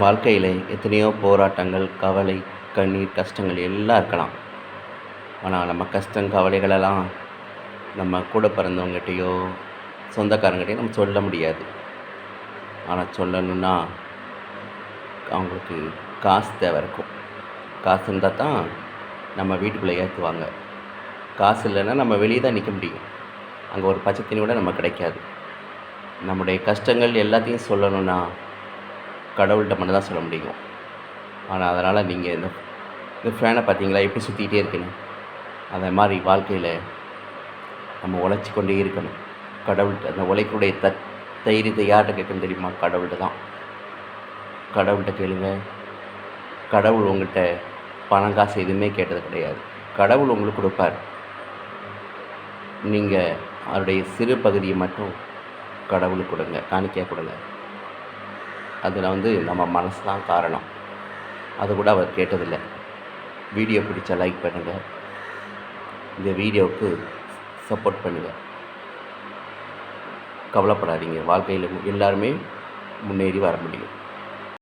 வாழ்க்கையில் எத்தனையோ போராட்டங்கள், கவலை, கண்ணீர், கஷ்டங்கள் எல்லாம் இருக்கலாம். ஆனால் நம்ம கஷ்டம், கவலைகளெல்லாம் நம்ம கூட பிறந்தவங்ககிட்டயோ, சொந்தக்காரங்ககிட்டயோ நம்ம சொல்ல முடியாது. ஆனால் சொல்லணும்னா, அவங்களுக்கு காசு தேவை இருக்கும். காசு இருந்தால் தான் நம்ம வீட்டுக்குள்ளே ஏற்றுவாங்க. காசு இல்லைன்னா நம்ம வெளியே தான் நிற்க முடியும். அங்கே ஒரு பச்சை தண்ணி கூட நமக்கு கிடைக்காது. நம்முடைய கஷ்டங்கள் எல்லாத்தையும் சொல்லணும்னா, கடவுள்கிட்ட மட்டும் தான் சொல்ல முடியும். ஆனால் அதனால் நீங்கள் இந்த ஃபேனை பார்த்தீங்களா எப்படி சுற்றிக்கிட்டே இருக்குன்னு? அதை மாதிரி வாழ்க்கையில் நம்ம உழைச்சி கொண்டே இருக்கணும். கடவுள்கிட்ட அந்த உழைப்புடைய தைரியத்தை யார்கிட்ட கேட்கணும் தெரியுமா? கடவுள்கிட்ட தான். கடவுள்கிட்ட கேளுங்க. கடவுள் உங்கள்கிட்ட பணம், காசு எதுவுமே கேட்டது கிடையாது. கடவுள் உங்களுக்கு கொடுப்பார். நீங்கள் அவருடைய சிறு பகுதியை மட்டும் கடவுளுக்கு கொடுங்க, காணிக்கையாக கொடுங்க. அதில் நம்ம மனசு தான் காரணம். அது கூட அவர் கேட்டதில்லை. வீடியோ பிடிச்சா லைக் பண்ணுங்கள். இந்த வீடியோவுக்கு சப்போர்ட் பண்ணுங்கள். கவலைப்படாதீங்க. வாழ்க்கையில் எல்லாருமே முன்னேறி வர முடியும்.